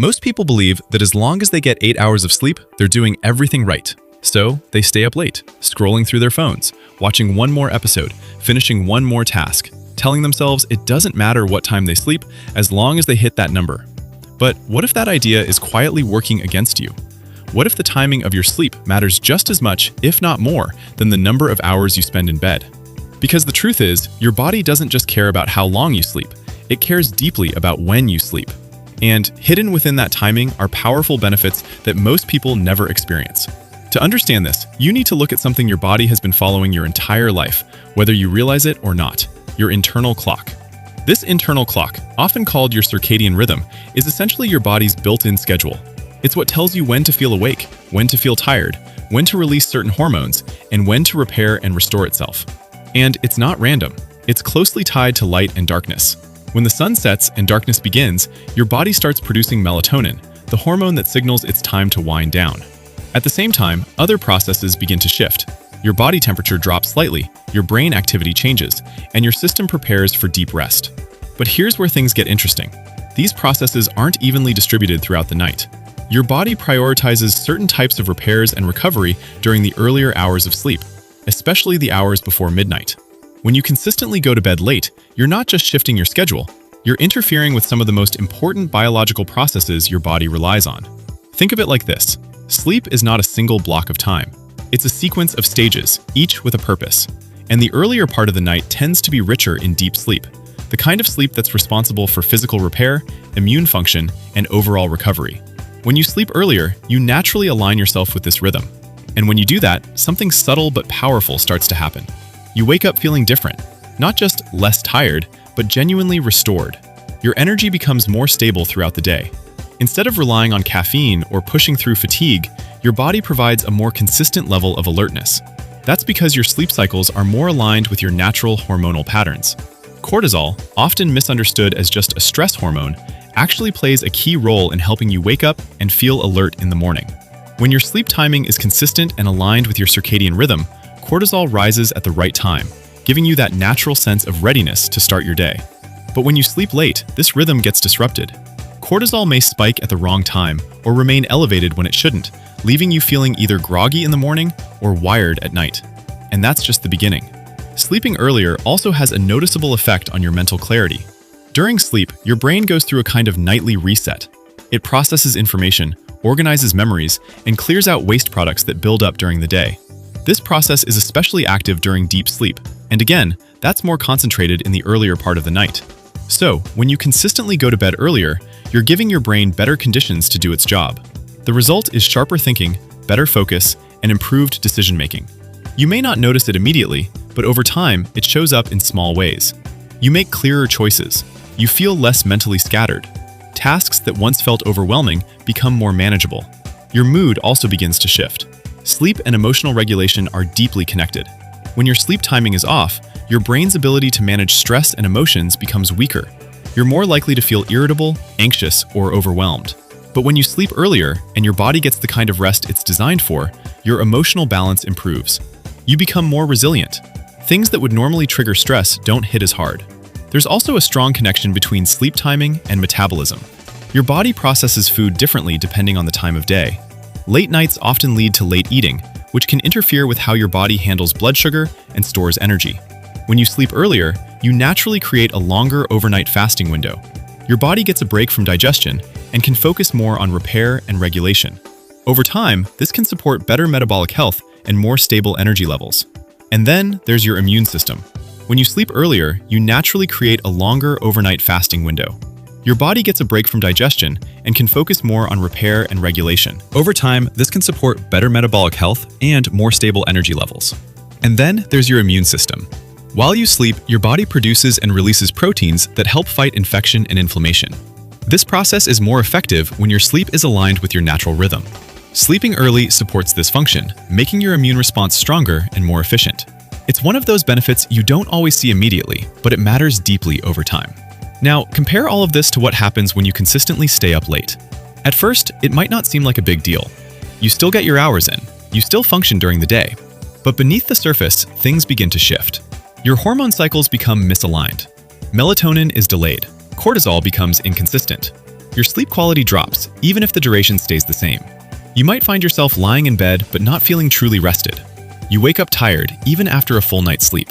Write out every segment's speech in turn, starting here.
Most people believe that as long as they get 8 hours of sleep, they're doing everything right. So they stay up late, scrolling through their phones, watching one more episode, finishing one more task, telling themselves it doesn't matter what time they sleep as long as they hit that number. But what if that idea is quietly working against you? What if the timing of your sleep matters just as much, if not more, than the number of hours you spend in bed? Because the truth is, your body doesn't just care about how long you sleep, it cares deeply about when you sleep. And hidden within that timing are powerful benefits that most people never experience. To understand this, you need to look at something your body has been following your entire life, whether you realize it or not: your internal clock. This internal clock, often called your circadian rhythm, is essentially your body's built-in schedule. It's what tells you when to feel awake, when to feel tired, when to release certain hormones, and when to repair and restore itself. And it's not random. It's closely tied to light and darkness. When the sun sets and darkness begins, your body starts producing melatonin, the hormone that signals it's time to wind down. At the same time, other processes begin to shift. Your body temperature drops slightly, your brain activity changes, and your system prepares for deep rest. But here's where things get interesting. These processes aren't evenly distributed throughout the night. Your body prioritizes certain types of repairs and recovery during the earlier hours of sleep, especially the hours before midnight. When you consistently go to bed late, you're not just shifting your schedule, you're interfering with some of the most important biological processes your body relies on. Think of it like this: sleep is not a single block of time. It's a sequence of stages, each with a purpose. And the earlier part of the night tends to be richer in deep sleep, the kind of sleep that's responsible for physical repair, immune function, and overall recovery. When you sleep earlier, you naturally align yourself with this rhythm. And when you do that, something subtle but powerful starts to happen. You wake up feeling different, not just less tired, but genuinely restored. Your energy becomes more stable throughout the day. Instead of relying on caffeine or pushing through fatigue, your body provides a more consistent level of alertness. That's because your sleep cycles are more aligned with your natural hormonal patterns. Cortisol, often misunderstood as just a stress hormone, actually plays a key role in helping you wake up and feel alert in the morning. When your sleep timing is consistent and aligned with your circadian rhythm, cortisol rises at the right time, giving you that natural sense of readiness to start your day. But when you sleep late, this rhythm gets disrupted. Cortisol may spike at the wrong time or remain elevated when it shouldn't, leaving you feeling either groggy in the morning or wired at night. And that's just the beginning. Sleeping earlier also has a noticeable effect on your mental clarity. During sleep, your brain goes through a kind of nightly reset. It processes information, organizes memories, and clears out waste products that build up during the day. This process is especially active during deep sleep, and again, that's more concentrated in the earlier part of the night. So, when you consistently go to bed earlier, you're giving your brain better conditions to do its job. The result is sharper thinking, better focus, and improved decision-making. You may not notice it immediately, but over time, it shows up in small ways. You make clearer choices. You feel less mentally scattered. Tasks that once felt overwhelming become more manageable. Your mood also begins to shift. Sleep and emotional regulation are deeply connected. When your sleep timing is off, your brain's ability to manage stress and emotions becomes weaker. You're more likely to feel irritable, anxious, or overwhelmed. But when you sleep earlier and your body gets the kind of rest it's designed for, your emotional balance improves. You become more resilient. Things that would normally trigger stress don't hit as hard. There's also a strong connection between sleep timing and metabolism. Your body processes food differently depending on the time of day. Late nights often lead to late eating, which can interfere with how your body handles blood sugar and stores energy. When you sleep earlier, you naturally create a longer overnight fasting window. Your body gets a break from digestion and can focus more on repair and regulation. Over time, this can support better metabolic health and more stable energy levels. And then there's your immune system. When you sleep earlier, you naturally create a longer overnight fasting window. Your body gets a break from digestion and can focus more on repair and regulation. Over time, this can support better metabolic health and more stable energy levels. And then there's your immune system. While you sleep, your body produces and releases proteins that help fight infection and inflammation. This process is more effective when your sleep is aligned with your natural rhythm. Sleeping early supports this function, making your immune response stronger and more efficient. It's one of those benefits you don't always see immediately, but it matters deeply over time. Now, compare all of this to what happens when you consistently stay up late. At first, it might not seem like a big deal. You still get your hours in, you still function during the day. But beneath the surface, things begin to shift. Your hormone cycles become misaligned. Melatonin is delayed. Cortisol becomes inconsistent. your sleep quality drops, even if the duration stays the same. You might find yourself lying in bed but not feeling truly rested. You wake up tired even after a full night's sleep.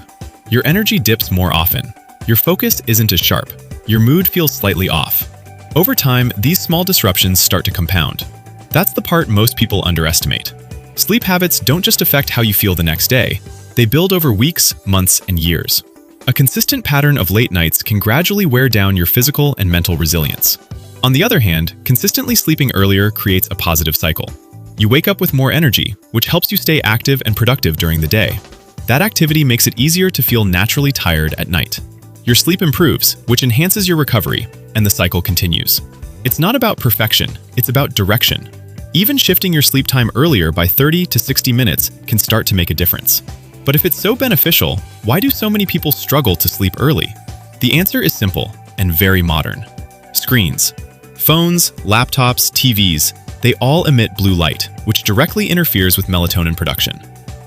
Your energy dips more often. Your focus isn't as sharp. Your mood feels slightly off. Over time, these small disruptions start to compound. That's the part most people underestimate. Sleep habits don't just affect how you feel the next day. They build over weeks, months, and years. A consistent pattern of late nights can gradually wear down your physical and mental resilience. On the other hand, consistently sleeping earlier creates a positive cycle. You wake up with more energy, which helps you stay active and productive during the day. That activity makes it easier to feel naturally tired at night. Your sleep improves, which enhances your recovery, and the cycle continues. It's not about perfection, it's about direction. Even shifting your sleep time earlier by 30 to 60 minutes can start to make a difference. But if it's so beneficial, why do so many people struggle to sleep early? The answer is simple and very modern. Screens. Phones, laptops, TVs, they all emit blue light, which directly interferes with melatonin production.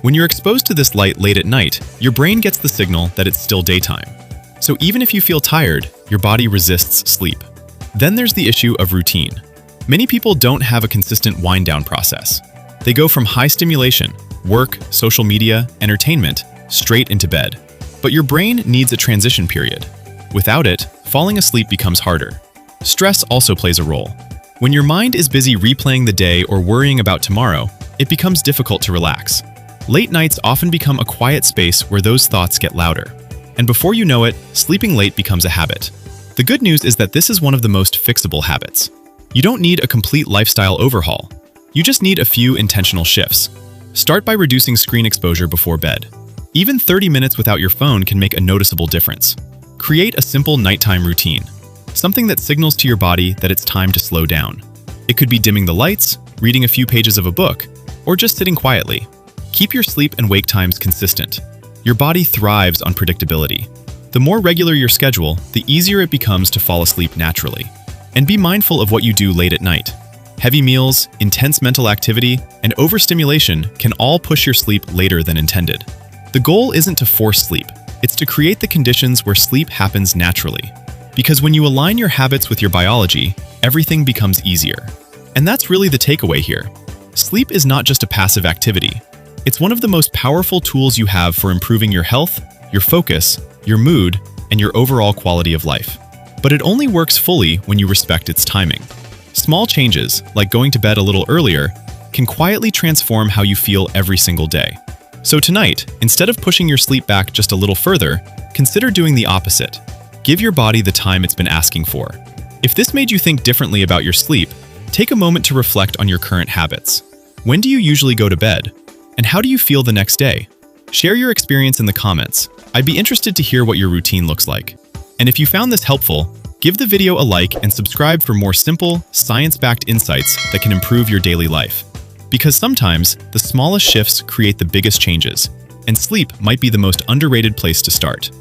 When you're exposed to this light late at night, your brain gets the signal that it's still daytime. So even if you feel tired, your body resists sleep. Then there's the issue of routine. Many people don't have a consistent wind-down process. They go from high stimulation, work, social media, entertainment, straight into bed. But your brain needs a transition period. Without it, falling asleep becomes harder. Stress also plays a role. When your mind is busy replaying the day or worrying about tomorrow, it becomes difficult to relax. Late nights often become a quiet space where those thoughts get louder. And before you know it, sleeping late becomes a habit. The good news is that this is one of the most fixable habits. You don't need a complete lifestyle overhaul. You just need a few intentional shifts. Start by reducing screen exposure before bed. Even 30 minutes without your phone can make a noticeable difference. Create a simple nighttime routine. Something that signals to your body that it's time to slow down. It could be dimming the lights, reading a few pages of a book, or just sitting quietly. Keep your sleep and wake times consistent. Your body thrives on predictability. The more regular your schedule, the easier it becomes to fall asleep naturally. And be mindful of what you do late at night. Heavy meals, intense mental activity, and overstimulation can all push your sleep later than intended. The goal isn't to force sleep, it's to create the conditions where sleep happens naturally. Because when you align your habits with your biology, everything becomes easier. And that's really the takeaway here. Sleep is not just a passive activity. It's one of the most powerful tools you have for improving your health, your focus, your mood, and your overall quality of life. But it only works fully when you respect its timing. Small changes, like going to bed a little earlier, can quietly transform how you feel every single day. So tonight, instead of pushing your sleep back just a little further, consider doing the opposite. Give your body the time it's been asking for. If this made you think differently about your sleep, take a moment to reflect on your current habits. When do you usually go to bed? And how do you feel the next day? Share your experience in the comments. I'd be interested to hear what your routine looks like. And if you found this helpful, give the video a like and subscribe for more simple, science-backed insights that can improve your daily life. Because sometimes, the smallest shifts create the biggest changes, and sleep might be the most underrated place to start.